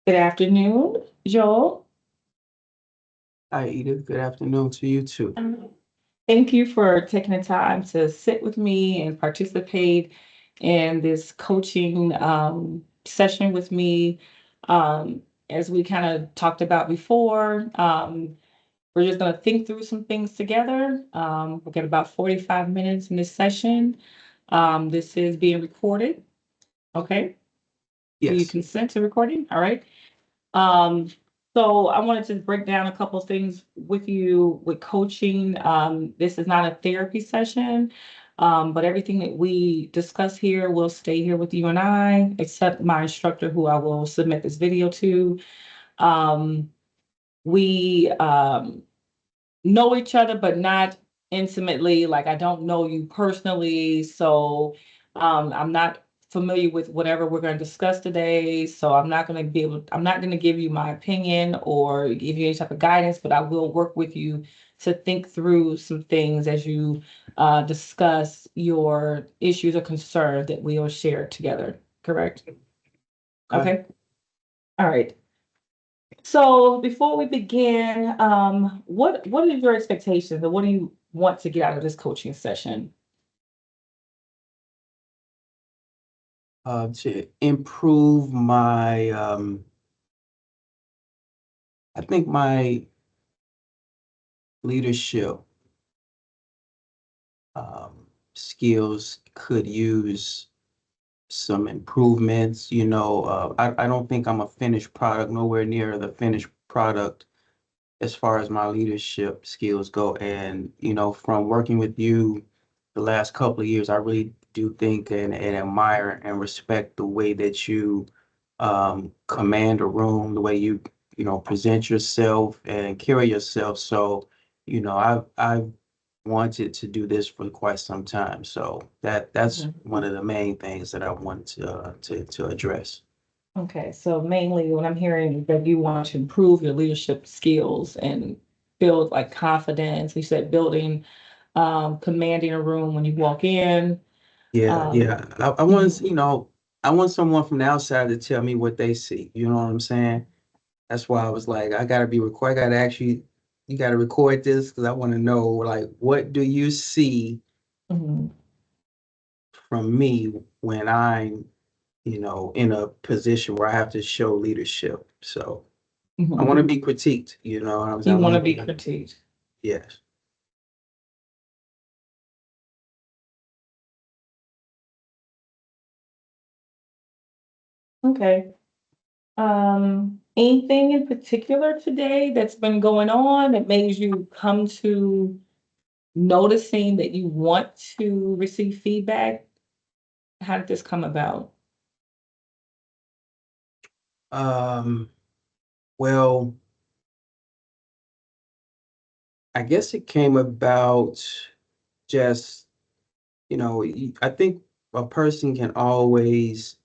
Good afternoon, Joel. Hi, Edith. Good afternoon to you too. Thank you for taking the time to sit with me and participate in this coaching session with me. Um, as we kind of talked about before, we're just going to think through some things together. We'll get about 45 minutes in this session. This is being recorded. Okay. Do you Yes. consent to recording? All right. Um, so I wanted to break down a couple of things with you with coaching. This is not a therapy session, but everything that we discuss here will stay here with you and I, except my instructor, who I will submit this video to. Um, we know each other, but not intimately. Like I don't know you personally, so I'm not familiar with whatever we're going to discuss today. So I'm not going to give you my opinion or give you any type of guidance, but I will work with you to think through some things as you discuss your issues or concerns that we will share together. Correct? Okay. Okay. All right. So before we begin, what is your expectations and what do you want to get out of this coaching session? To improve I think my leadership skills could use some improvements. I don't think I'm a finished product, nowhere near the finished product as far as my leadership skills go. And, from working with you the last couple of years, I really do think and admire and respect the way that you command a room, the way you present yourself and carry yourself. So, I've wanted to do this for quite some time. So that's Mhm. one of the main things that I want to address. Okay, so mainly what I'm hearing is that you want to improve your leadership skills and build like confidence. You said building, commanding a room when you walk in. Yeah, Um, yeah. I want, mhm. I want someone from the outside to tell me what they see. You know what I'm saying? That's why I was like, I gotta be record. I gotta actually, you gotta record this because I want to know, like, what do you see Mhm. from me when I'm, in a position where I have to show leadership. So I want Mhm. to be critiqued. I You want want to to be be, critiqued. yes. Okay. Anything in particular today that's been going on that made you come to noticing that you want to receive feedback? How did this come about? Um, well, I guess it came about just, I think a person can always,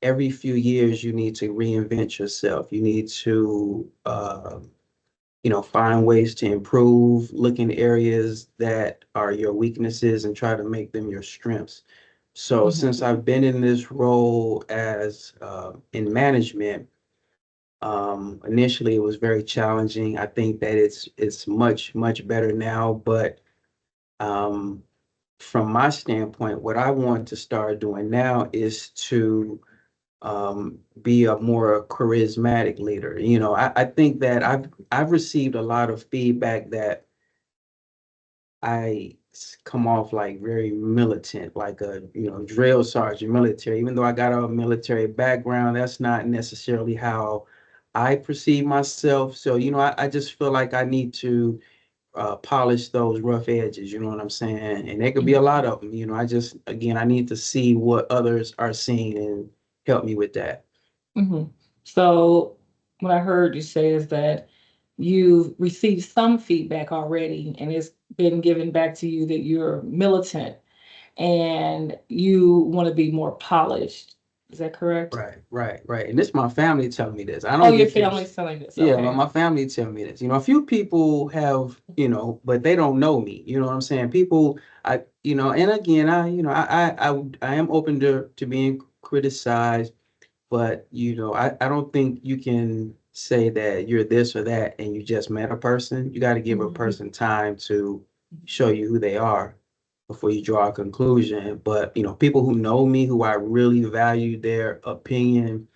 every few years, you need to reinvent yourself. You need to, find ways to improve, look in areas that are your weaknesses and try to make them your strengths. So Mhm, since I've been in this role as in management, initially it was very challenging. I think that it's much better now, but um, from my standpoint, what I want to start doing now is to be a more charismatic leader. I think that I've received a lot of feedback that come off like very militant, like a drill sergeant, military. Even though I got a military background, that's not necessarily how I perceive myself. So I just feel like I need to polish those rough edges. You know what I'm saying? And there could be a mhm, lot of them. I need to see what others are seeing and help me with that. mhm. So what I heard you say is that you've received some feedback already, and it's been given back to you that you're militant and you want to be more polished. Is that correct? Right, right, right. And this my family telling me this. I Oh, don't your get this. family's telling this. Yeah, but Okay. my family tell me this. A few people have, but they don't know me. You know what I'm saying? People, and again, I am open to being criticized. But I don't think you can say that you're this or that and you just met a person. You got to give a Mhm. person time to show you who they are before you draw a conclusion. But people who know me, who I really value their opinion,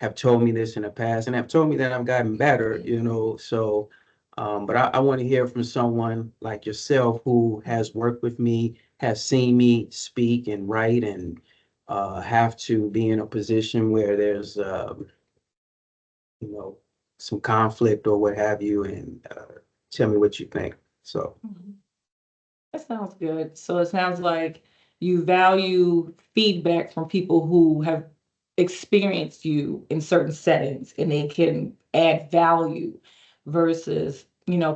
have told me this in the past and have told me that I've gotten better. So, but I want to hear from someone like yourself who has worked with me, has seen me speak and write and have to be in a position where there's, you know, some conflict or what have you, and tell me what you think. So, Mhm. That sounds good. So it sounds like you value feedback from people who have experienced you in certain settings and they can add value versus,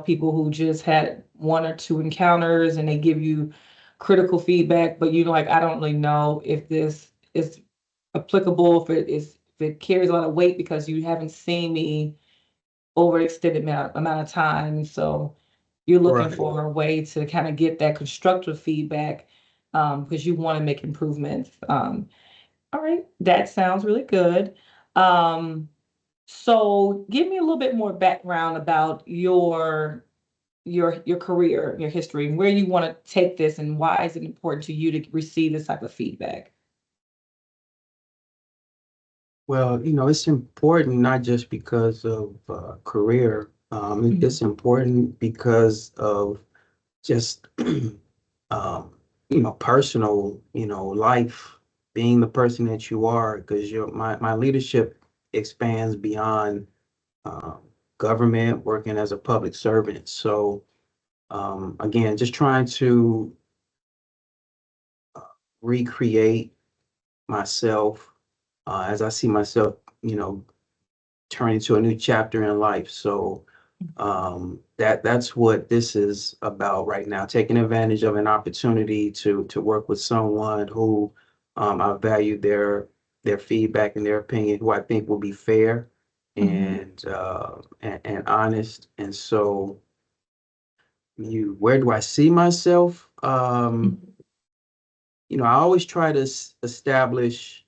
people who just had one or two encounters and they give you critical feedback, but like, I don't really know if this is applicable, if it carries a lot of weight because you haven't seen me over extended amount of time. So you're looking right. for a way to kind of get that constructive feedback because you want to make improvements. All right, that sounds really good. Um, so give me a little bit more background about your career, your history, and where you want to take this, and why is it important to you to receive this type of feedback? Well, it's important not just because of career. Mhm, It's important because of just personal, life, being the person that you are, because my leadership expands beyond um, government, working as a public servant. So again, just trying to uh, recreate myself as I see myself, turning to a new chapter in life. So that's what this is about right now, taking advantage of an opportunity to work with someone who I value their feedback and their opinion, who I think will be fair mhm, and honest. And so where do I see myself? mhm. I always try to establish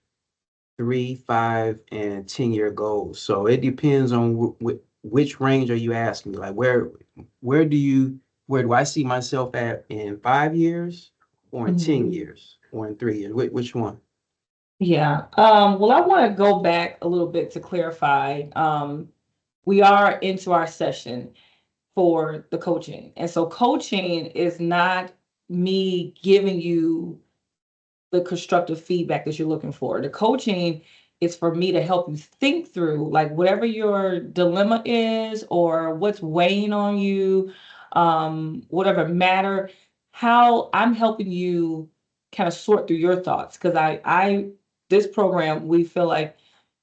3, 5, and 10-year goals. So it depends on which range are you asking me? Like where do you where do I see myself at in 5 years or in 10 Mhm. years or in 3 years? Which one? Yeah. Well, I want to go back a little bit to clarify. We are into our session for the coaching. And so coaching is not me giving you the constructive feedback that you're looking for. The coaching is for me to help you think through like whatever your dilemma is or what's weighing on you, whatever matter, how I'm helping you kind of sort through your thoughts. Cause I this program, we feel like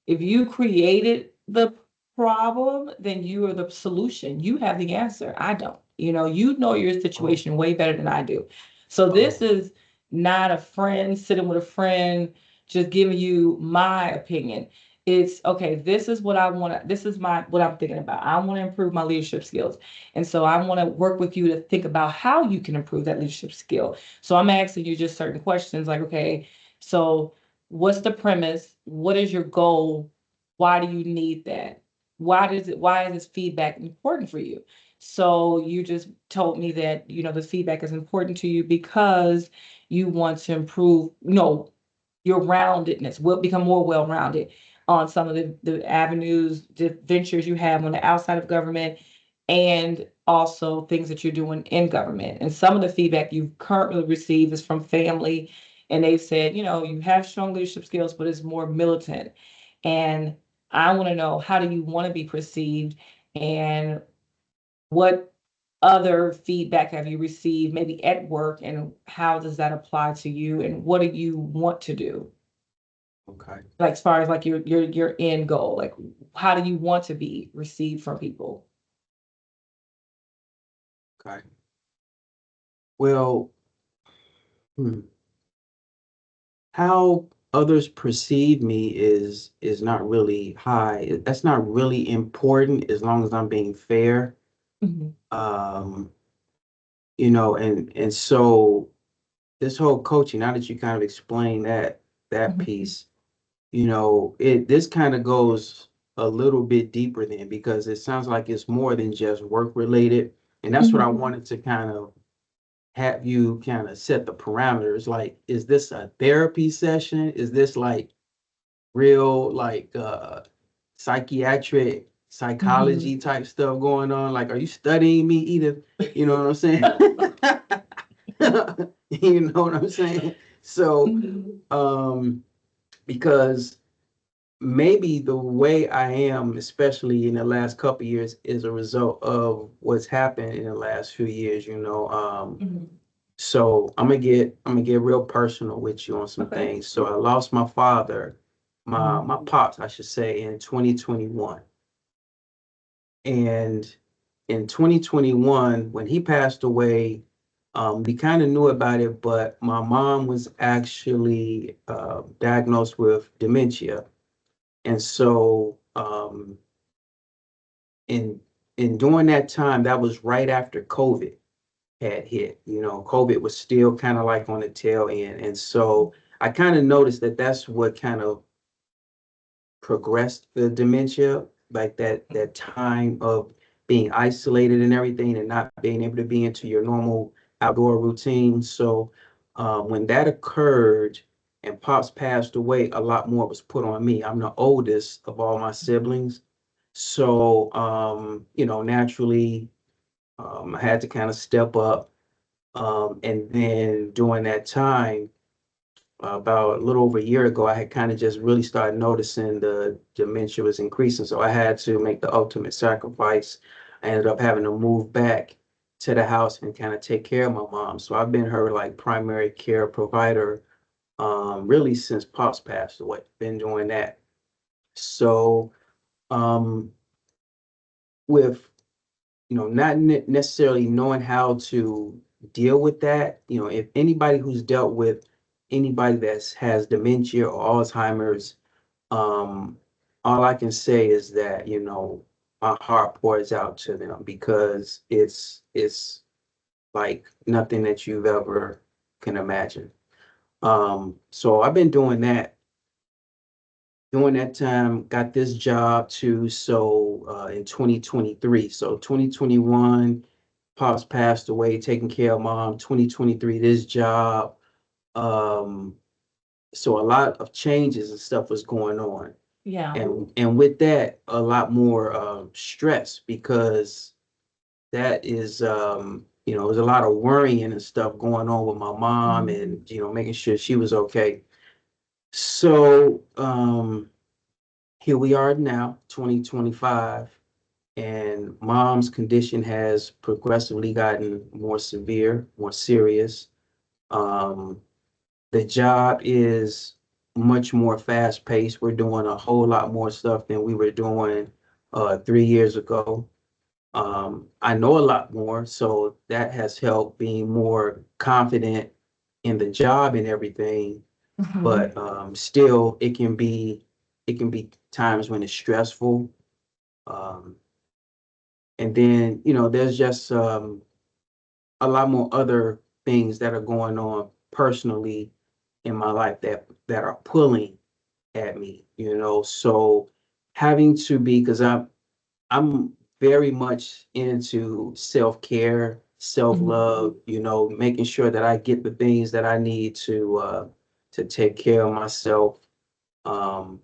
if you created the problem, then you are the solution. You have the answer. I don't. You know your Oh, situation way better than I do. So this oh, is not a friend sitting with a friend just giving you my opinion. It's okay, this is what I want to this is my what I'm thinking about. I want to improve my leadership skills. And so I want to work with you to think about how you can improve that leadership skill. So I'm asking you just certain questions like, okay, so what's the premise? What is your goal? Why do you need that? Why is this feedback important for you? So you just told me that, the feedback is important to you because you want to improve, your roundedness, will become more well-rounded on some of the avenues, the ventures you have on the outside of government, and also things that you're doing in government. And some of the feedback you've currently received is from family, and they've said, you have strong leadership skills, but it's more militant. And I want to know, how do you want to be perceived, and what other feedback have you received maybe at work, and how does that apply to you, and what do you want to do? okay, Like as far as like your end goal, like how do you want to be received from people? okay. Well, hmm, how others perceive me is not really high. That's not really important as long as I'm being fair. Mhm, Um, and so this whole coaching, now that you kind of explain that mhm, piece, this kind of goes a little bit deeper then, because it sounds like it's more than just work related. And that's what I Mhm. wanted to kind of have you kind of set the parameters. Like, is this a therapy session? Is this like real, like, psychiatric Mhm. psychology type stuff going on? Like, are you studying me either? You know what I'm saying? You know what I'm saying? So, Mhm. because maybe the way I am, especially in the last couple of years, is a result of what's happened in the last few years, Mhm. so I'm gonna get real personal with you on some Okay. things. So I lost my father, my Mhm. pops, I should say, in 2021. And in 2021, when he passed away, we kind of knew about it, but my mom was actually diagnosed with dementia. And so in during that time, that was right after COVID had hit. COVID was still kind of like on the tail end. And so I kind of noticed that that's what kind of progressed the dementia, like that time of being isolated and everything and not being able to be into your normal outdoor routine. So when that occurred and Pops passed away, a lot more was put on me. I'm the oldest of all my siblings. So, naturally, I had to kind of step up. And then during that time, about a little over a year ago, I had kind of just really started noticing the dementia was increasing. So I had to make the ultimate sacrifice. I ended up having to move back to the house and kind of take care of my mom. So I've been her like primary care provider really since Pops passed away. Been doing that. So um, with not necessarily knowing how to deal with that. If anybody who's dealt with anybody that has dementia or Alzheimer's, um, all I can say is that, my heart pours out to them because it's like nothing that you've ever can imagine. So I've been doing that. During that time, got this job too. So in 2023, so 2021, Pops passed away, taking care of mom. 2023, this job. Um, so a lot of changes and stuff was going on, Yeah. and with that, a lot more stress because that is, there's a lot of worrying and stuff going on with my mom, Mhm. and making sure she was okay. So here we are now, 2025, and mom's condition has progressively gotten more severe, more serious. Um, the job is much more fast paced. We're doing a whole lot more stuff than we were doing 3 years ago. I know a lot more, so that has helped being more confident in the job and everything. Mhm. But still, it can be times when it's stressful. Um, and then there's just a lot more other things that are going on personally in my life that are pulling at me. So having to be, because I'm very much into self-care, Mhm. self-love, making sure that I get the things that I need to take care of myself,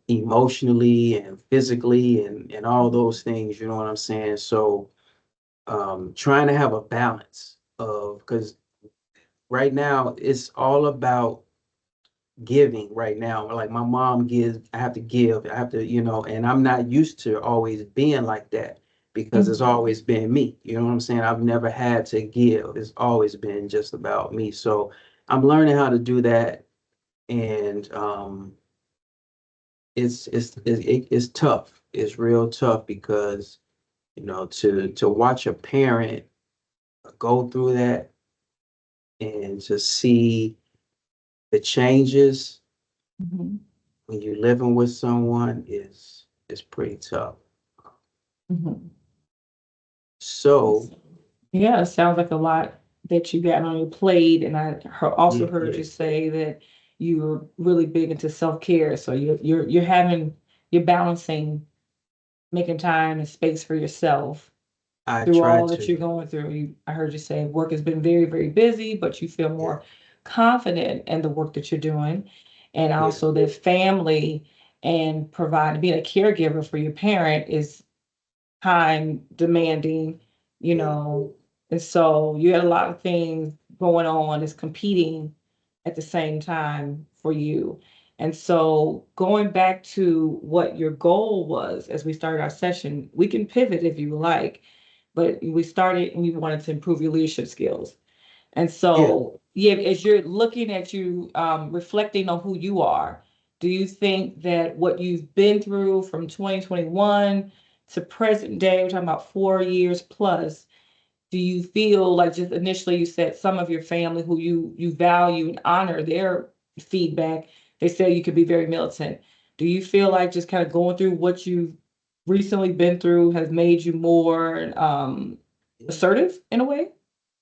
emotionally and physically and all those things, you know what I'm saying? So trying to have a balance of, because right now it's all about giving right now. Like my mom gives, I have to give, I have to, and I'm not used to always being like that because it's Mhm. always been me. You know what I'm saying? I've never had to give. It's always been just about me. So I'm learning how to do that. And it's tough. It's real tough because, to watch a parent go through that and to see the changes Mhm. when you're living with someone is pretty tough. Mhm. So Yeah, it sounds like a lot that you got on your plate, and I also yeah, heard yeah, you say that you're really big into self-care. So you're balancing making time and space for yourself I through try all that to. you're going through. I heard you say work has been very, very busy, but you feel Yeah, more confident in the work that you're doing. And yeah, also that family and being a caregiver for your parent is time demanding, you yeah, know, and so you had a lot of things going on is competing at the same time for you. And so going back to what your goal was as we started our session, we can pivot if you like, but we started and we wanted to improve your leadership skills. And yeah. so, yeah, as you're looking at you, reflecting on who you are, do you think that what you've been through from 2021 to present day, we're talking about 4 years plus, do you feel like just initially you said some of your family who you value and honor their feedback, they say you could be very militant. Do you feel like just kind of going through what you've recently been through has made you more assertive in a way?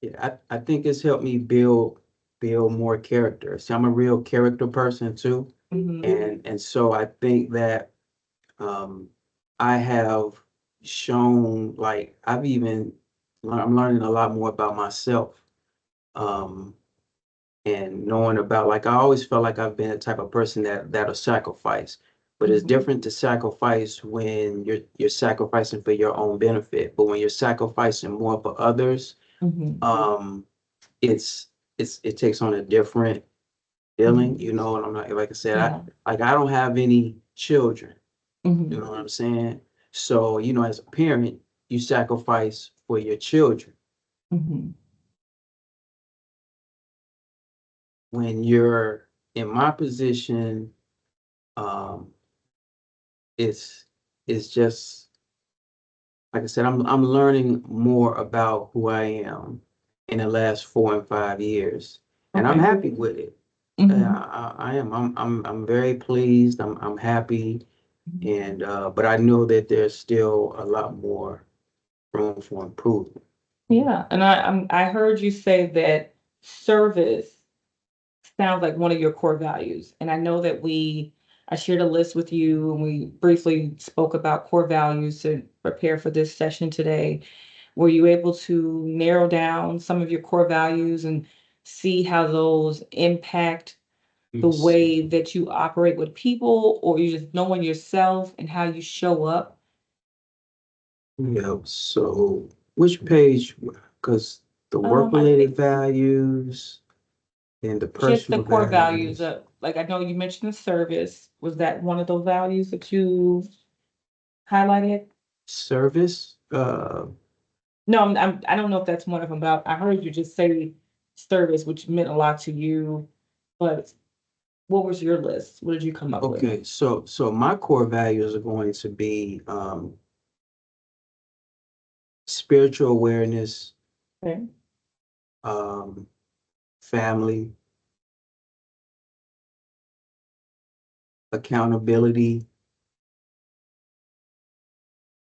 Yeah, I think it's helped me build more character. See, I'm a real character person too. Mhm. And so I think that um I have shown like I'm learning a lot more about myself. Um and knowing about like I always felt like I've been the type of person that'll sacrifice. But it's Mhm. different to sacrifice when you're sacrificing for your own benefit. But when you're sacrificing more for others, Mhm. um it takes on a different feeling, Mhm. you know, and I'm not like I said, Yeah. I don't have any children, you Mhm. know what I'm saying? So, you know, as a parent, you sacrifice for your children. Mhm. When you're in my position, um, it's it's just like I said, I'm learning more about who I am in the last 4 and 5 years, and I'm Okay. happy with it. Mhm. I am. I'm very pleased. I'm happy, Mhm. and but I know that there's still a lot more room for improvement. Yeah, and I heard you say that service sounds like one of your core values, and I know that I shared a list with you, and we briefly spoke about core values to prepare for this session today. Were you able to narrow down some of your core values and see how those impact Let the me see. way that you operate with people, or you just knowing yourself and how you show up? Yeah. So which page? Because the I work-related think values and the just the personal core values values, of, like, I know you mentioned the service. Was that one of those values that you highlighted? service. No, I don't know if that's one of them, but I heard you just say service, which meant a lot to you. But what was your list? What did you come up with? Okay. So my core values are going to be spiritual awareness, Okay. um, family, accountability,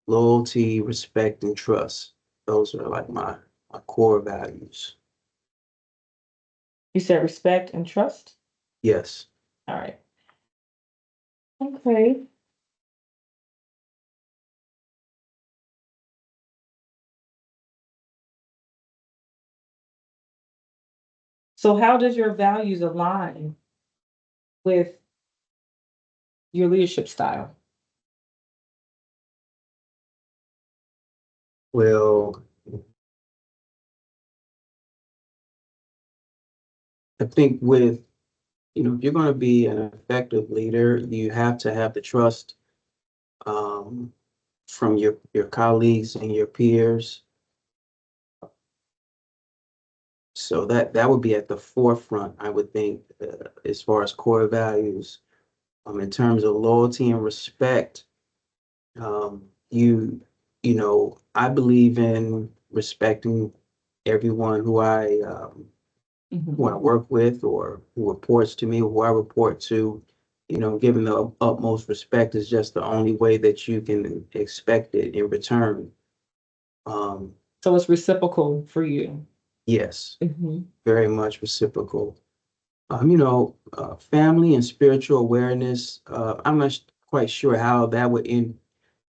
loyalty, respect, and trust. Those are like my core values. You said respect and trust. Yes. All right. Okay. So how does your values align with your leadership style? Well, I think with, you know, if you're going to be an effective leader, you have to have the trust um, from your colleagues and your peers. So that would be at the forefront, I would think, as far as core values. In terms of loyalty and respect, um, you you know, I believe in respecting everyone who Mhm. I work with or who reports to me, who I report to. You know, giving the utmost respect is just the only way that you can expect it in return. Um, So it's reciprocal for you. yes, Mhm. very much reciprocal. Family and spiritual awareness. I'm not quite sure how that would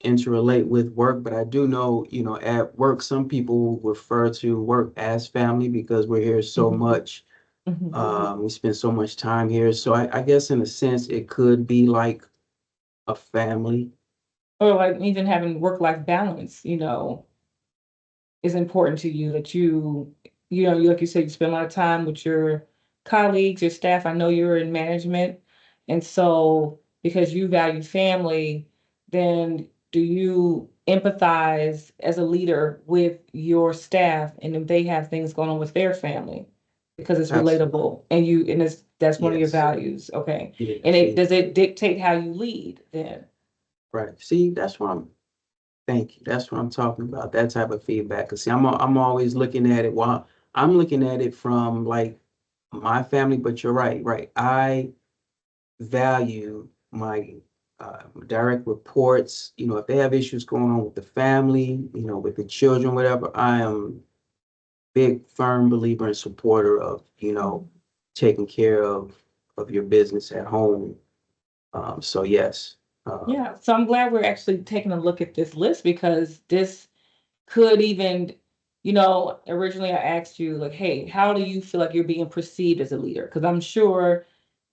interrelate with work, but I do know, at work, some people refer to work as family because we're here so Mhm, much. mhm. We spend so much time here. So I guess in a sense, it could be like a family. Or like even having work-life balance, is important to you that like you said, you spend a lot of time with your colleagues, your staff. I know you're in management. And so because you value family, then do you empathize as a leader with your staff and if they have things going on with their family? Because it's Absolutely. relatable and that's one of your Yes. values. Okay. Yeah. And See, does it dictate how you lead then? right. See, thank you. That's what I'm talking about. That type of feedback. Cause see, I'm always looking at it while I'm looking at it from like my family, but you're right, right. I value my direct reports. If they have issues going on with the family, with the children, whatever, I am big, firm believer and supporter of, taking care of your business at home. So yes. Um, Yeah, so I'm glad we're actually taking a look at this list because this could even, originally I asked you, like, hey, how do you feel like you're being perceived as a leader? Because I'm sure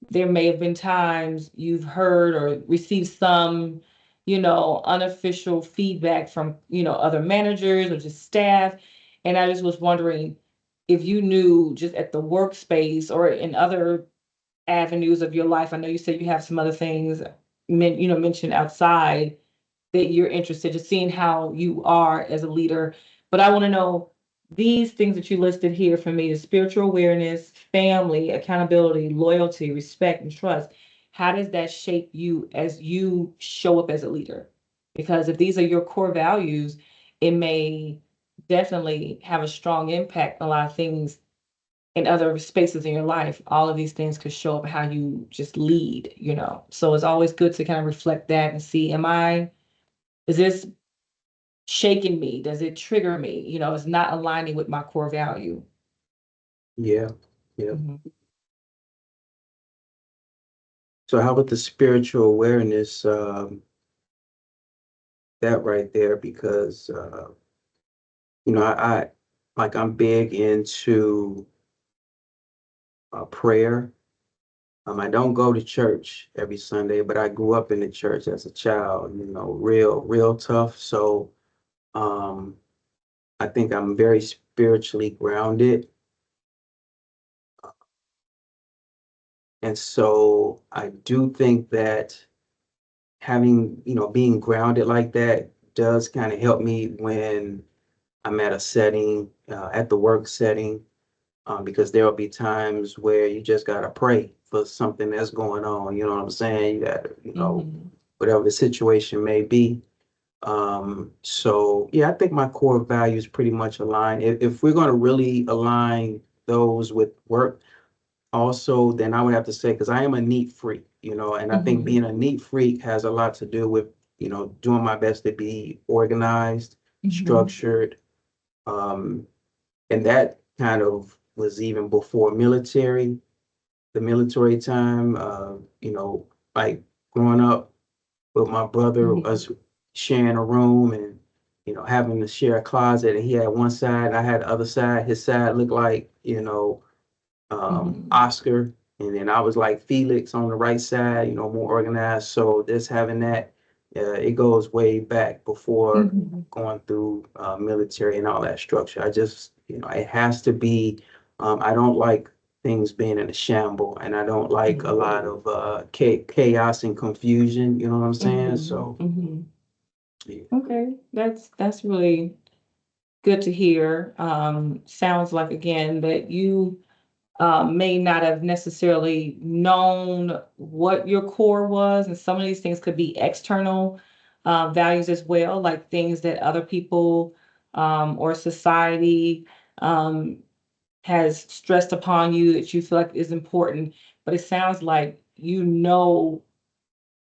there may have been times you've heard or received some, unofficial feedback from, other managers or just staff. And I just was wondering if you knew just at the workspace or in other avenues of your life. I know you said you have some other things mentioned outside that you're interested in seeing how you are as a leader. But I want to know these things that you listed here for me: the spiritual awareness, family, accountability, loyalty, respect, and trust. How does that shape you as you show up as a leader? Because if these are your core values, it may definitely have a strong impact on a lot of things in other spaces in your life. All of these things could show up how you just lead. So it's always good to kind of reflect that and see, is this shaking me? Does it trigger me? It's not aligning with my core value. yeah. Yeah. Mhm. So how about the spiritual awareness, that right there? Because, I like I'm big into prayer. I don't go to church every Sunday, but I grew up in the church as a child, real tough. So, um, I think I'm very spiritually grounded. And so I do think that being grounded like that does kind of help me when I'm at a setting, at the work setting, because there will be times where you just got to pray for something that's going on. You know what I'm saying? You got to, Mhm. whatever the situation may be. So yeah, I think my core values pretty much align. If we're going to really align those with work, also, then I would have to say, because I am a neat freak, and I think Mhm. being a neat freak has a lot to do with, doing my best to be organized, Mhm. structured, um, and that kind of was even before the military time, like growing up with my brother, Mhm. us sharing a room and, having to share a closet, and he had one side, I had the other side. His side looked like, Mhm. Oscar, and then I was like Felix on the right side, more organized. So just having that, it goes way back before Mhm. going through military and all that structure. I just, it has to be. I don't like things being in a shamble, and I don't like a Mhm. lot of chaos and confusion. You know what I'm saying? Mhm. So Mhm. yeah, Okay, that's really good to hear. Sounds like again that you may not have necessarily known what your core was. And some of these things could be external values as well, like things that other people or society um, has stressed upon you that you feel like is important. But it sounds like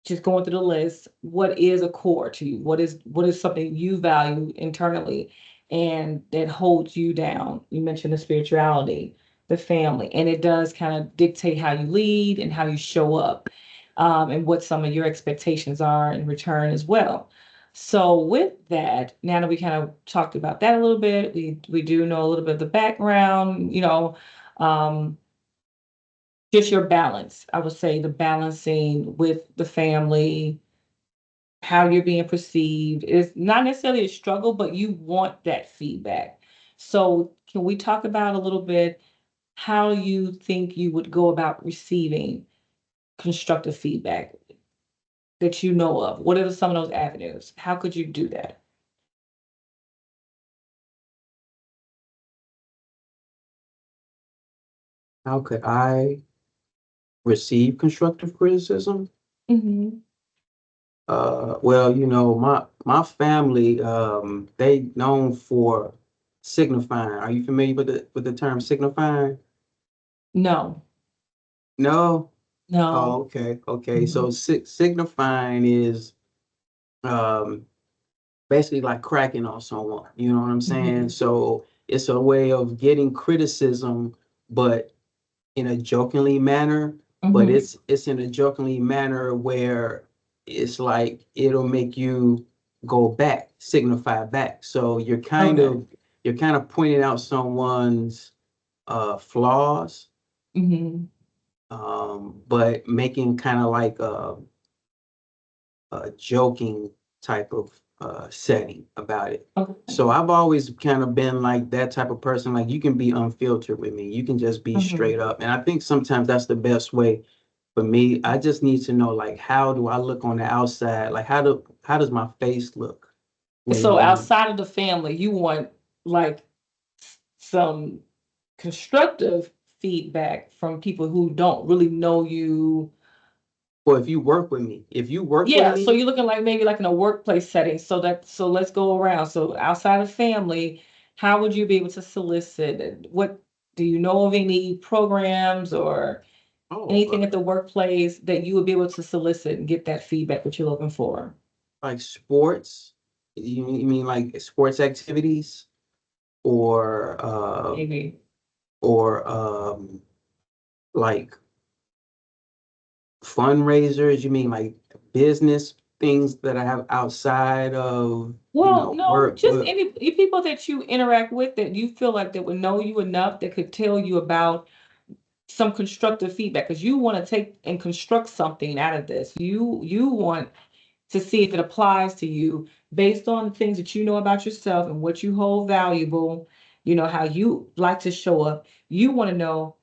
just going through the list, what is a core to you? What is something you value internally and that holds you down? You mentioned the spirituality. the family. And it does kind of dictate how you lead and how you show up, and what some of your expectations are in return as well. So with that, now that we kind of talked about that a little bit, we do know a little bit of the background, um, just your balance. I would say the balancing with the family, how you're being perceived is not necessarily a struggle, but you want that feedback. So can we talk about a little bit how you think you would go about receiving constructive feedback that you know of? What are some of those avenues? How could you do that? How could I receive constructive criticism? Hmm. Well, my family, they known for signifying. Are you familiar with the term signifying? No, No? Oh, no. okay, okay. Hmm. So signifying is um basically like cracking on someone. You know what I'm saying? Hmm. So it's a way of getting criticism, but in a jokingly manner, but Hmm. it's in a jokingly manner where it's like it'll make you go back, signify back. So Okay. you're kind of pointing out someone's flaws, Hmm. but making kind of like a joking type of setting about it. Okay. So I've always kind of been like that type of person. Like you can be unfiltered with me. You can just be Hmm. straight up. And I think sometimes that's the best way for me. I just need to know like how do I look on the outside? Like how does my face look So when outside of the family, you want like some constructive feedback from people who don't really know you. or if you work with me. If you work with Yeah, so me, you're looking like maybe like in a workplace setting. So let's go around. So outside of family, how would you be able to solicit? What do you know of any programs or oh, anything at the workplace that you would be able to solicit and get that feedback that you're looking for? like sports. You mean like sports activities or Maybe. or like fundraisers? You mean like business things that I have outside of, Well, no, work? just any people that you interact with that you feel like that would know you enough that could tell you about some constructive feedback because you want to take and construct something out of this. You want to see if it applies to you based on the things that you know about yourself and what you hold valuable, how you like to show up. You want to know,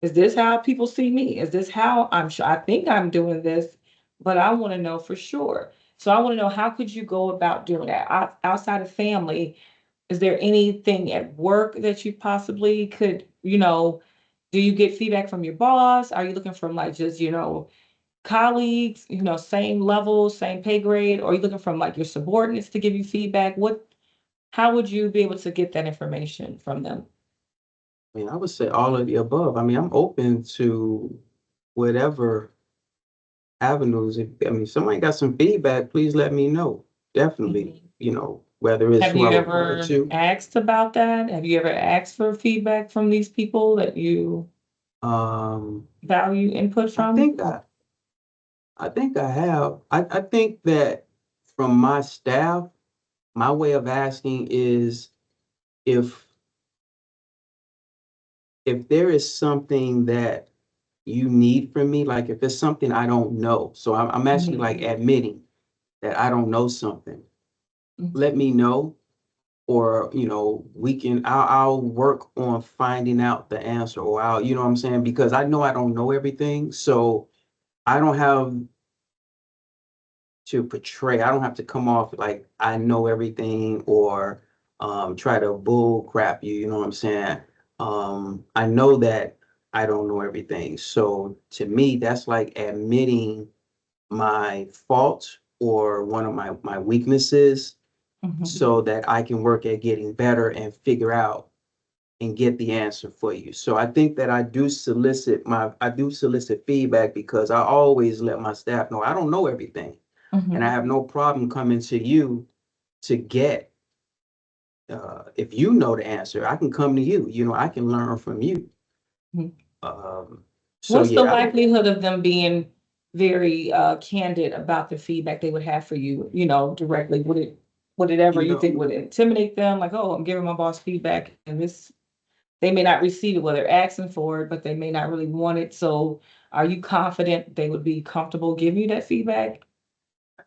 is this how people see me? Is this how I'm sure I think I'm doing this, but I want to know for sure. So I want to know how could you go about doing that outside of family? Is there anything at work that you possibly could, do you get feedback from your boss? Are you looking from like just, colleagues, same level, same pay grade, or are you looking from like your subordinates to give you feedback? How would you be able to get that information from them? I mean, I would say all of the above. I mean, I'm open to whatever avenues. I mean, if somebody got some feedback, please let me know. Definitely, Mhm. whether it's Have who I you report ever to. asked about that? Have you ever asked for feedback from these people that you Um, value input I from? think I, I think I have. I think that from my staff, my way of asking is if if there is something that you need from me, like if it's something I don't know. So I'm actually like Mhm. admitting that I don't know something. Let Mhm. me know, or I'll work on finding out the answer, or I'll, you know what I'm saying? Because I know I don't know everything. So I don't have I don't have to come off like I know everything or try to bull crap you, you know what I'm saying? I know that I don't know everything. So to me, that's like admitting my fault or one of my weaknesses Mhm. so that I can work at getting better and figure out and get the answer for you. So I think that I do solicit feedback because I always let my staff know I don't know everything. And I Mhm. have no problem coming to you to get if you know the answer, I can come to you. You know, I can learn from you. Mhm. Um, so What's the yeah, likelihood of them being very candid about the feedback they would have for you, directly? Would it ever, you you know, think, would it intimidate them? Like, oh, I'm giving my boss feedback and this, they may not receive it, well, they're asking for it, but they may not really want it. So are you confident they would be comfortable giving you that feedback?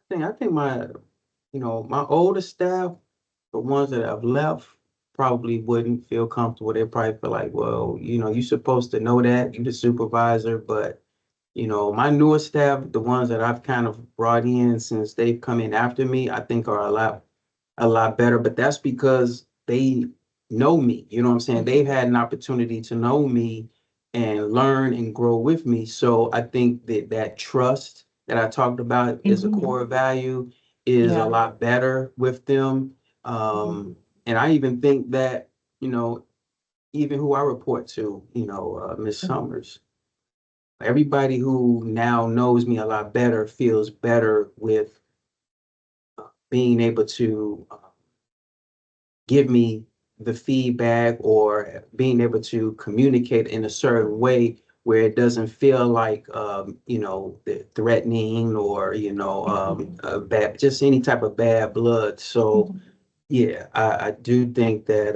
I think my older staff, the ones that I've left, probably wouldn't feel comfortable. They probably feel like, well, you're supposed to know that, you're the supervisor, but my newer staff, the ones that I've kind of brought in since they've come in after me, I think are a lot better. But that's because they know me. You know what I'm saying? They've had an opportunity to know me and learn and grow with me. So I think that trust that I talked about is a Mhm. core value, is a Yeah. lot better with them. Mhm. And I even think that, you know, even who I report to, Miss Mhm. Summers, everybody who now knows me a lot better feels better with being able to give me the feedback or being able to communicate in a certain way where it doesn't feel like threatening or Mhm. bad, just any type of bad blood. So Mhm. yeah, I do think that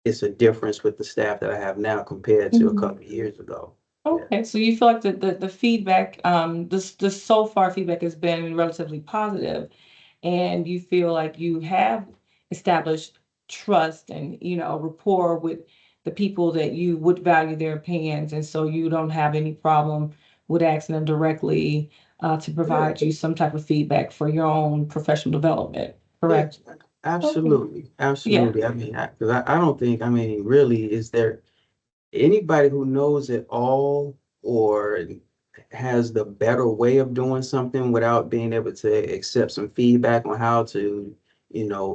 it's a difference with the staff that I have now compared to a Mhm. couple of years ago. Yeah. Okay, so you feel like the feedback, the so far feedback has been relatively positive, and you feel like you have established trust and, rapport with the people that you would value their opinions, and so you don't have any problem with asking them directly to Yeah. provide you some type of feedback for your own professional development, Yeah, correct? Okay. absolutely, Yeah. absolutely. I mean, because I don't think, I mean, really, is there anybody who knows it all or has the better way of doing something without being able to accept some feedback on how to,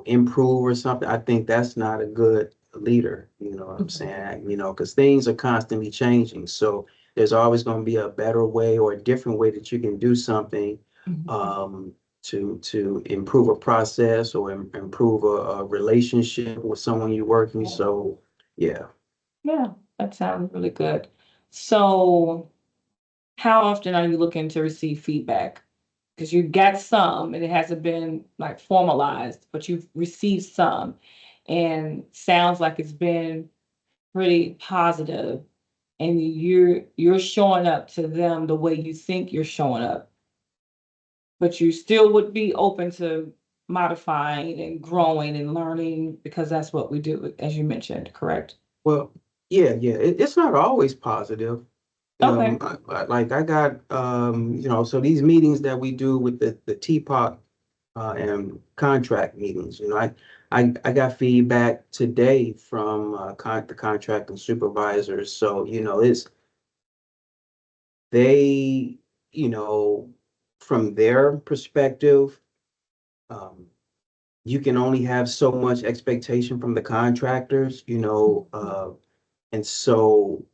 improve or something? I think that's not a good leader. You know what I'm Mhm. saying? Because things are constantly changing. So there's always going to be a better way or a different way that you can do something. Mhm. Um, to improve a process or improve a relationship with someone you're working. So yeah. Yeah, that sounds really good. So, how often are you looking to receive feedback? Because you got some and it hasn't been like formalized, but you've received some and sounds like it's been pretty positive and you're showing up to them the way you think you're showing up, but you still would be open to modifying and growing and learning because that's what we do, as you mentioned, correct? Well, yeah, yeah. It's not always positive. Okay. Like I got, so these meetings that we do with the teapot and contract meetings, I got feedback today from the contract and supervisors. So, it's they, you know, from their perspective, um, you can only have so much expectation from the contractors, and so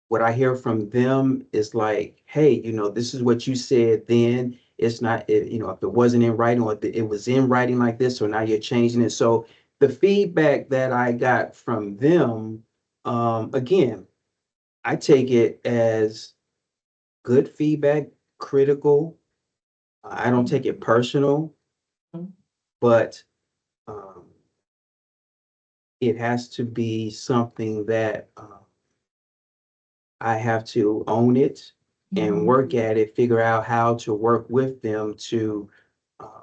what I hear from them is like, hey, this is what you said then. It's not, if it wasn't in writing or if it was in writing like this, so now you're changing it. So the feedback that I got from them, again, I take it as good feedback, critical. I don't take it personal, Mhm. but um, it has to be something that I have to own it and Mhm. work at it, figure out how to work with them uh,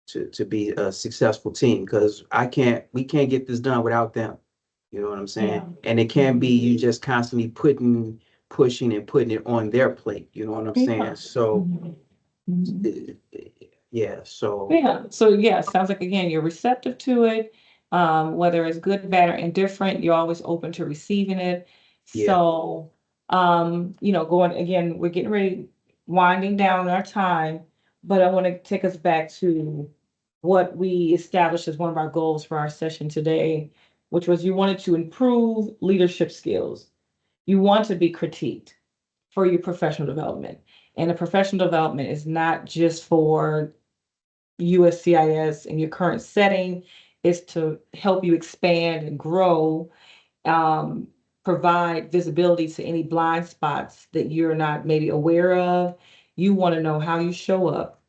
to be a successful team. Because we can't get this done without them. You know what I'm saying? Yeah. And it can't be you just constantly pushing and putting it on their plate. You know what I'm saying? Yeah. So, Mhm. Mhm. uh, yeah. So, Yeah. So yeah, sounds like again, you're receptive to it. Whether it's good, bad, or indifferent, you're always open to receiving it. yeah, So going again, we're getting ready, winding down our time, but I want to take us back to what we established as one of our goals for our session today, which was you wanted to improve leadership skills. You want to be critiqued for your professional development. And the professional development is not just for USCIS in your current setting. It's to help you expand and grow, um, provide visibility to any blind spots that you're not maybe aware of. You want to know how you show up.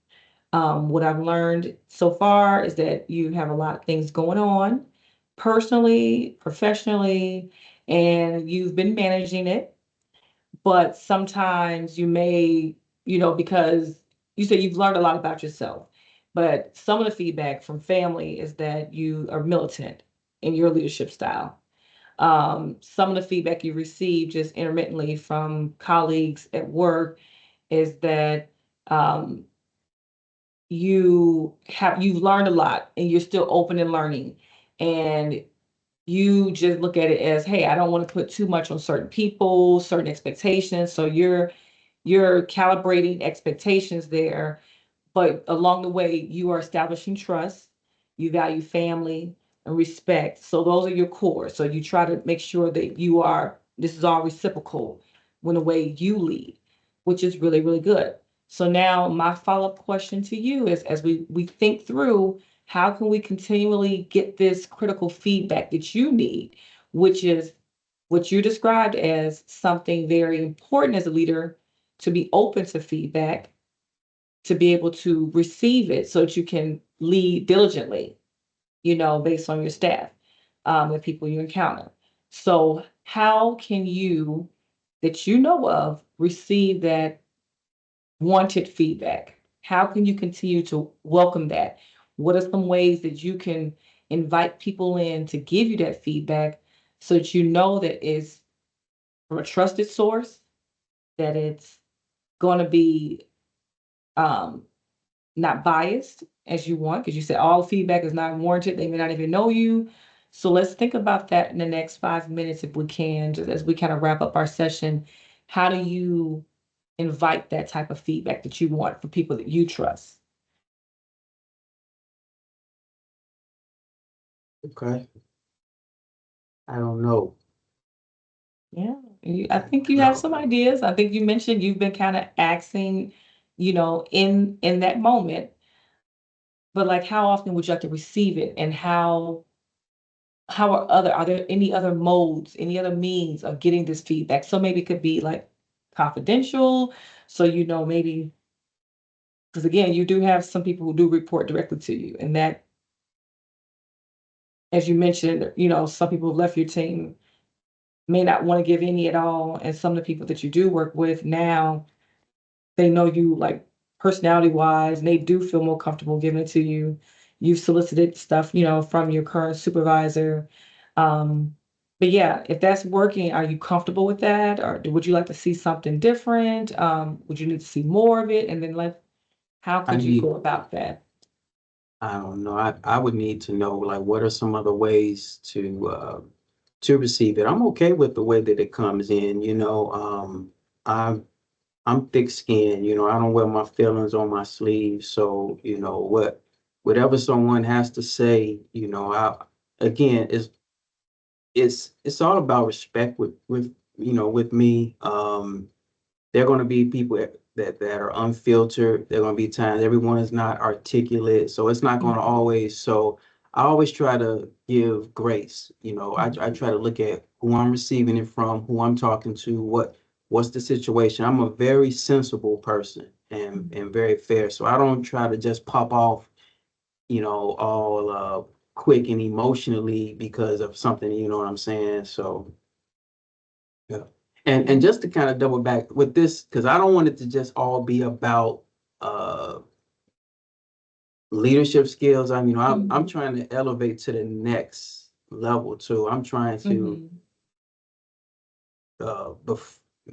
What I've learned so far is that you have a lot of things going on personally, professionally, and you've been managing it. But sometimes you may, because you say you've learned a lot about yourself, but some of the feedback from family is that you are militant in your leadership style. Some of the feedback you receive just intermittently from colleagues at work is that um, you've learned a lot and you're still open and learning, and you just look at it as, hey, I don't want to put too much on certain people, certain expectations. So you're calibrating expectations there, but along the way, you are establishing trust, you value family and respect. So those are your core. So you try to make sure that this is all reciprocal when the way you lead, which is really, really good. So now my follow-up question to you is, as we think through, how can we continually get this critical feedback that you need, which is what you described as something very important as a leader, to be open to feedback, to be able to receive it so that you can lead diligently, based on your staff, the people you encounter. So how can you, that you know of, receive that wanted feedback? How can you continue to welcome that? What are some ways that you can invite people in to give you that feedback so that you know that it's from a trusted source, that it's going to be um, not biased as you want, because you said all feedback is not warranted. They may not even know you. So let's think about that in the next 5 minutes, if we can, just as we kind of wrap up our session. How do you invite that type of feedback that you want for people that you trust? Okay. I don't know. Yeah, I think you have some ideas. I think you mentioned you've been kind of asking, in that moment, but like how often would you like to receive it, and are there any other modes, any other means of getting this feedback? So maybe it could be like confidential. So, maybe, because again, you do have some people who do report directly to you. And that, as you mentioned, some people who left your team may not want to give any at all. And some of the people that you do work with now, they know you like personality wise, and they do feel more comfortable giving it to you. You've solicited stuff, from your current supervisor. Um, but yeah, if that's working, are you comfortable with that? Or would you like to see something different? Would you need to see more of it? And then how I could you need, go about that? I don't know. I would need to know like what are some other ways to receive it. I'm okay with the way that it comes in, you know. I'm thick skinned, you know, I don't wear my feelings on my sleeve. So, you know, whatever someone has to say, you know, again, it's all about respect with with me. There are going to be people that are unfiltered. There are going to be times everyone is not articulate, so it's not going to Mhm, always. So I always try to give grace. You know, I mhm, try to look at who I'm receiving it from, who I'm talking to, what's the situation. I'm a very sensible person and very fair, so I don't try to just pop off, you know, all quick and emotionally because of something. You know what I'm saying? So. Yeah. And mhm, just to kind of double back with this, because I don't want it to just all be about uh leadership skills. I mean, I'm mhm, trying to elevate to the next level too. I'm trying to mhm,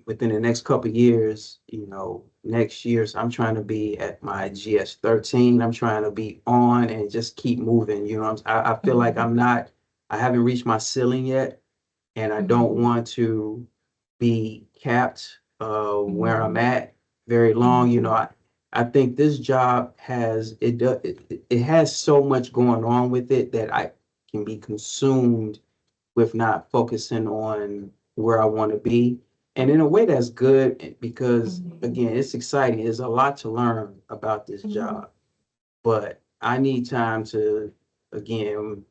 within the next couple of years, you know, next year's I'm trying to be at my GS 13. I'm trying to be on and just keep moving. You know, I feel like mhm, I haven't reached my ceiling yet, and I don't mhm, want to be capped where I'm mhm, at very long. You know, mhm, I think this job it has so much going on with it that I can be consumed with not focusing on where I want to be. And in a way that's good because mhm, again, it's exciting. There's a lot to learn about this mhm, job, but I need time to again,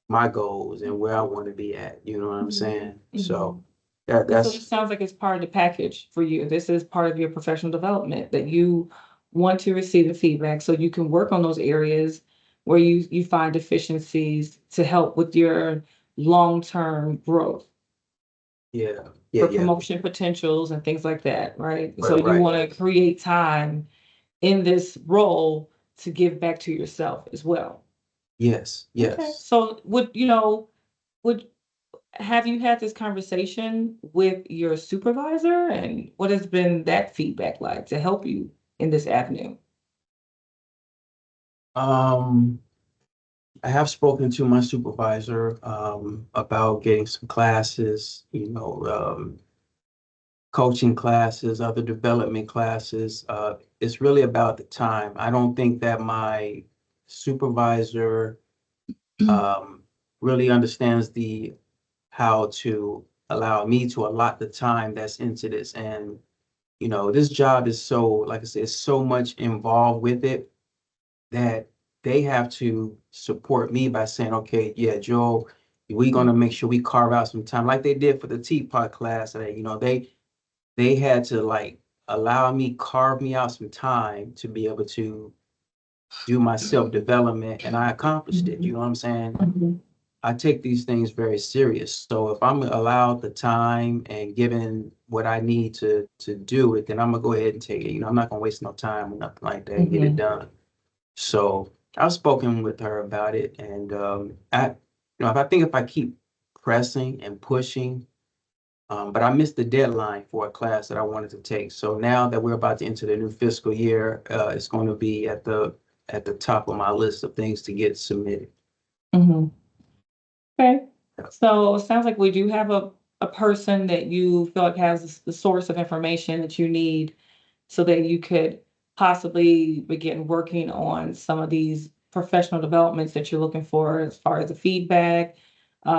my goals and where I want to be at. You know what I'm saying? So So it sounds like it's part of the package for you. This is part of your professional development that you want to receive the feedback so you can work on those areas where you find deficiencies to help with your long-term growth yeah, for yeah. promotion potentials and things like that, right? So Right, you right. want to create time in this role to give back to yourself as well. Yes, Okay. yes. So would have you had this conversation with your supervisor and what has been that feedback like to help you in this avenue? Um, I have spoken to my supervisor about getting some classes, coaching classes, other development classes. It's really about the time. I don't think that my supervisor um, really understands the how to allow me to allot the time that's into this. And, this job is so, like I said, so much involved with it that they have to support me by saying, okay, yeah, Joe, we're gonna make sure we carve out some time, like they did for the teapot class today. They had to like allow me, carve me out some time to be able to do my self-development, and I accomplished it. You know what I'm saying? Mhm. I take these things very serious. So if I'm allowed the time and given what I need to do it, then I'm gonna go ahead and take it. I'm not gonna waste no time or nothing like that and get it Mhm. done. So I've spoken with her about it, and if I think if I keep pressing and pushing, but I missed the deadline for a class that I wanted to take. So now that we're about to enter the new fiscal year, it's going to be at the top of my list of things to get submitted. Mhm. Okay. So it sounds like we do have a person that you feel like has the source of information that you need so that you could possibly begin working on some of these professional developments that you're looking for as far as the feedback, the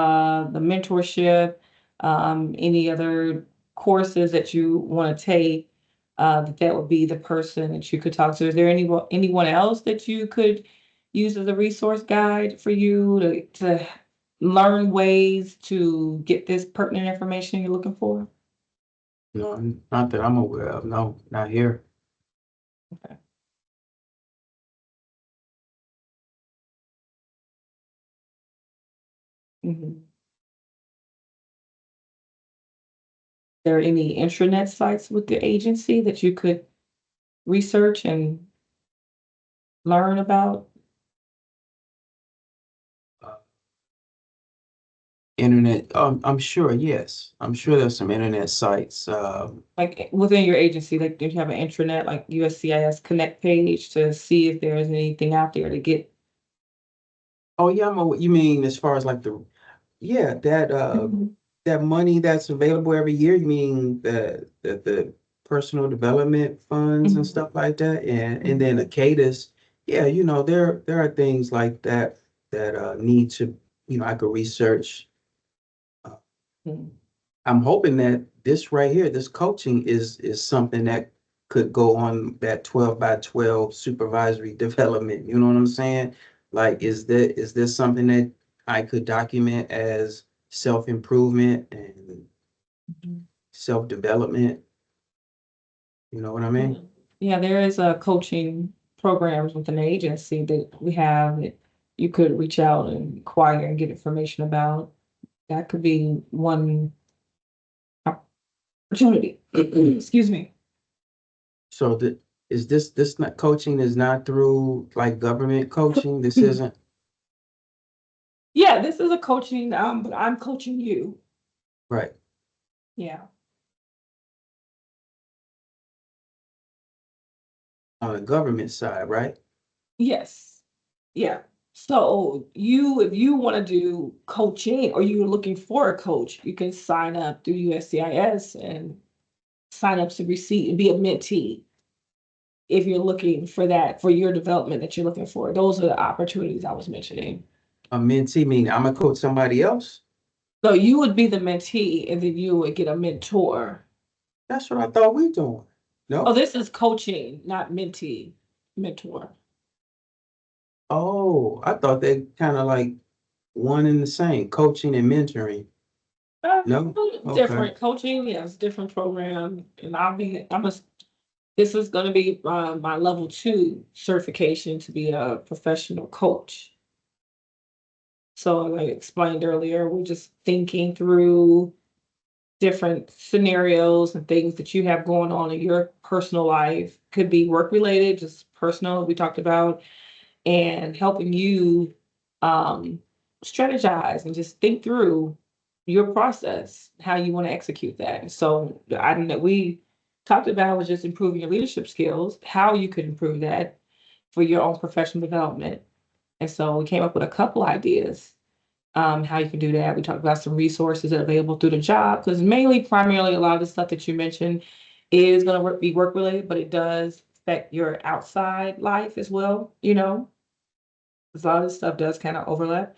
mentorship, any other courses that you want to take, that would be the person that you could talk to. Is there anyone else that you could use as a resource guide for you to learn ways to get this pertinent information you're looking for? No, not that I'm aware of. No, not here. Okay. Mhm. There any intranet sites with the agency that you could research and learn about? Uh, Internet, I'm sure, yes. I'm sure there's some internet sites. Like within your agency, like do you have an intranet like USCIS Connect page to see if there's anything out there to get? Oh yeah, you mean as far as like yeah, Mhm. that money that's available every year, you mean the personal development funds and Mhm. stuff like that? And Mhm. then ACADIS, yeah, there are things like that that need to, I could research. Uh, Mhm. I'm hoping that this right here, this coaching is something that could go on that 12 by 12 supervisory development. You know what I'm saying? Like, is this something that I could document as self-improvement and Mhm. self-development? You know what I mean? Mhm. Yeah, there is a coaching programs within the agency that we have that you could reach out and inquire and get information about. That could be one opportunity. Excuse me. So is this not coaching is not through like government coaching? This isn't Yeah, this is a coaching, but I'm coaching you. right Yeah. on the government side, right? Yes. Yeah. So if you want to do coaching or you're looking for a coach, you can sign up through USCIS and sign up to receive and be a mentee if you're looking for that for your development that you're looking for. Those are the opportunities I was mentioning. A mentee meaning I'm gonna coach somebody else. So you would be the mentee and then you would get a mentor. That's what I thought we doing. Oh, No? this is coaching, not mentee, mentor. Oh, I thought they kind of like one and the same, coaching and mentoring. Uh, No? Okay. Different coaching, yes, different program, and this is gonna be, my level 2 certification to be a professional coach. So like I explained earlier, we're just thinking through different scenarios and things that you have going on in your personal life. Could be work related, just personal, we talked about, and helping you um, strategize and just think through your process, how you want to execute that. So the item that we talked about was just improving your leadership skills, how you could improve that for your own professional development. And so we came up with a couple ideas how you can do that. We talked about some resources that are available through the job because primarily, a lot of the stuff that you mentioned is going to be work related, but it does affect your outside life as well. You know, 'cause a lot of this stuff does kind of overlap,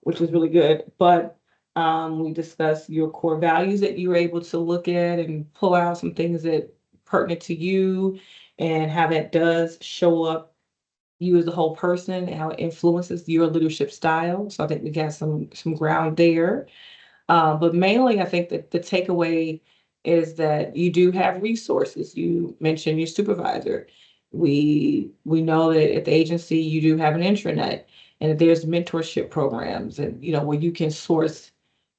which is really good. But we discussed your core values that you were able to look at and pull out some things that pertinent to you and how that does show up you as a whole person and how it influences your leadership style. So I think we got some ground there. But mainly, I think that the takeaway is that you do have resources. You mentioned your supervisor. We know that at the agency you do have an intranet, and that there's mentorship programs, and where you can source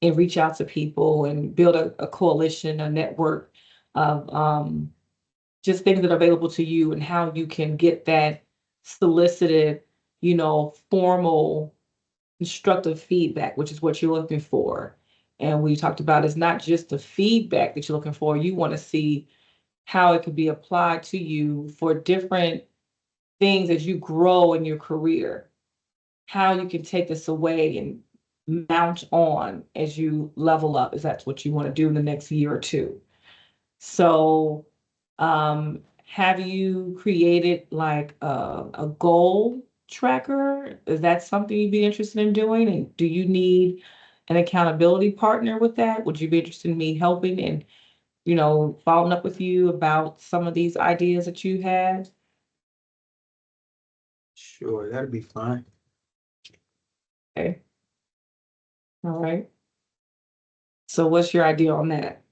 and reach out to people and build a coalition, a network of just things that are available to you, and how you can get that solicited, formal constructive feedback, which is what you're looking for. And we talked about it's not just the feedback that you're looking for, you want to see how it could be applied to you for different things as you grow in your career, how you can take this away and mount on as you level up, if that's what you want to do in the next year or two. So, have you created like a goal tracker? Is that something you'd be interested in doing? And do you need an accountability partner with that? Would you be interested in me helping and, following up with you about some of these ideas that you had? Sure, that'd be fine. Okay. All right. So what's your idea on that?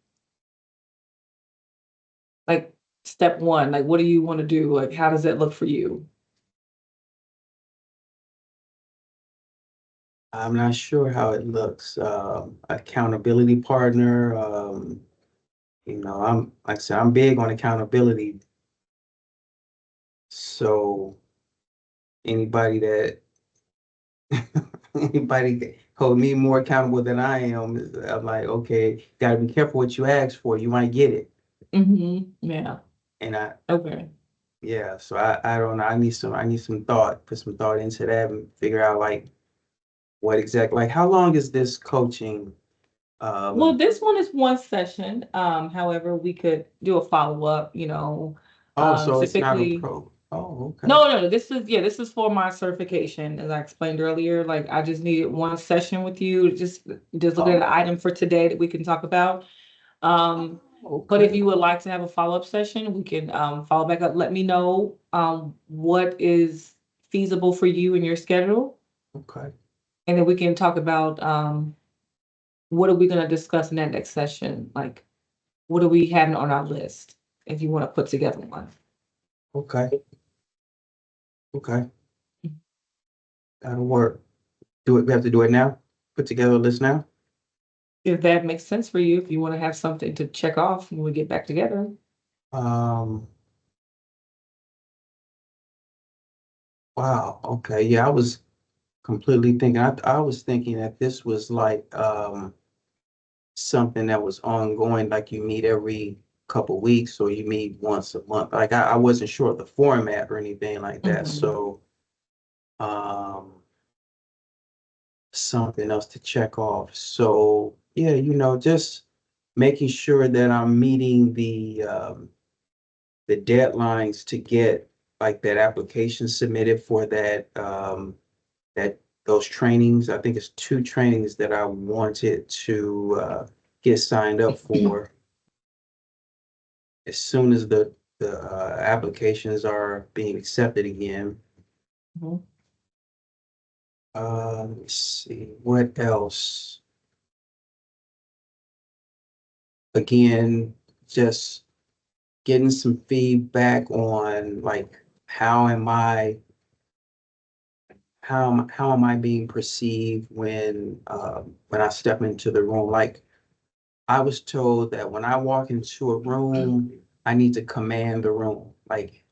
Like step one, like what do you want to do? Like how does that look for you? I'm not sure how it looks. Accountability partner. I'm like I said, I'm big on accountability. So anybody that anybody that hold me more accountable than I am, I'm like, okay, gotta be careful what you ask for. You might get it. Yeah. And Okay. yeah, so I don't know. I need some thought, put some thought into that and figure out like what exactly, like how long is this coaching? Well, Um, this one is one session. However, we could do a follow-up, oh, so it's not a typically. pro. Oh, okay. No, no, this is for my certification, as I explained earlier. Like I just needed one session with you, just look at an Oh, item for today that we can talk about. Um, but if okay. you would like to have a follow-up session, we can follow back up. Let me know what is feasible for you and your schedule, Okay. and then we can talk about what are we going to discuss in that next session? Like, what are we having on our list if you want to put together one? Okay. Okay. That'll work. Do it. We have to do it now. Put together a list now. If that makes sense for you, if you want to have something to check off when we get back together. Um, wow. Okay. Yeah, I was completely thinking. I was thinking that this was like something that was ongoing, like you meet every couple weeks or you meet once a month. Like I wasn't sure of the format or anything like that. Mhm. So um something else to check off. So yeah, just making sure that I'm meeting the deadlines to get like that application submitted for that those trainings. I think it's two trainings that I wanted to get signed up for as soon as the applications are being accepted again. Mhm. Let's see, what else? Again, just getting some feedback on like how am I being perceived when I step into the room? Like I was told that when I walk into a room, I need to command the room. Like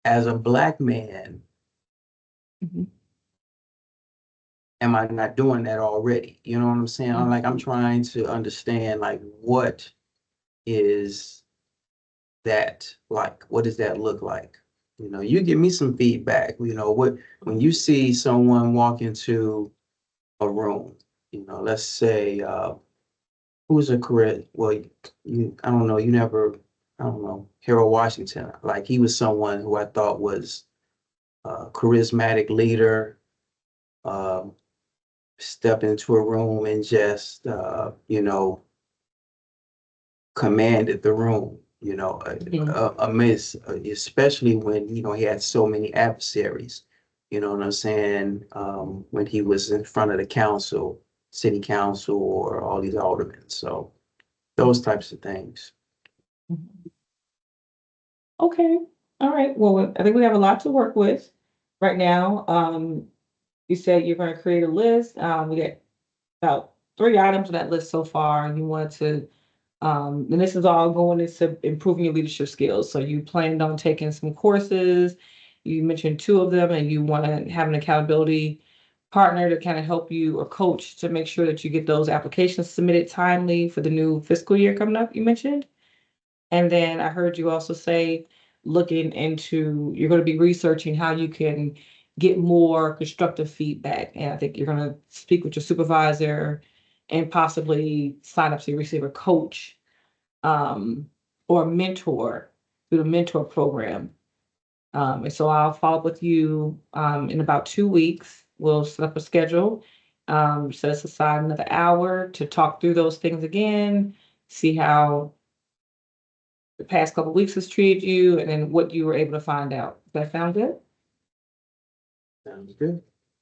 as a black man, Mhm. am I not doing that already? You know what I'm saying? I'm like, I'm trying to understand like what is that like? What does that look like? You know, you give me some feedback. You know, what when you see someone walk into a room, you know, let's say who's a career well I don't know, you never I don't know, Harold Washington. Like he was someone who I thought was a charismatic leader, um, step into a room and just you know, commanded the room, you know, Mhm. amidst, especially when, you know, he had so many adversaries, you know what I'm saying? When he was in front of the council, city council, or all these aldermen. So those types of things. Mhm. Okay. All right. Well, I think we have a lot to work with right now. You said you're going to create a list. We got about 3 items on that list so far. You want to, and this is all going into improving your leadership skills. So you planned on taking some courses. You mentioned two of them, and you want to have an accountability partner to kind of help you or coach to make sure that you get those applications submitted timely for the new fiscal year coming up. You mentioned. And then I heard you also say looking into, you're going to be researching how you can get more constructive feedback. And I think you're going to speak with your supervisor and possibly sign up to receive a coach or a mentor through the mentor program. And so I'll follow up with you in about 2 weeks. We'll set up a schedule, set us aside another hour to talk through those things again, see how the past couple weeks has treated you, and then what you were able to find out. Does that sound good? Sounds good.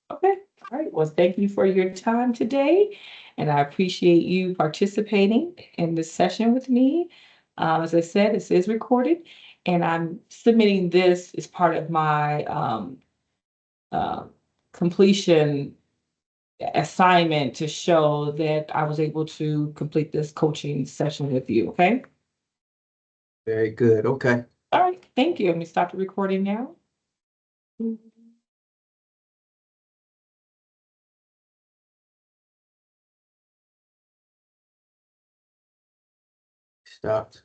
Okay. All right. Well, thank you for your time today, and I appreciate you participating in this session with me. As I said, this is recorded, and I'm submitting this as part of my uh, completion assignment to show that I was able to complete this coaching session with you. Okay. Very good. Okay. All right. Thank you. Let me stop the recording now. Stopped.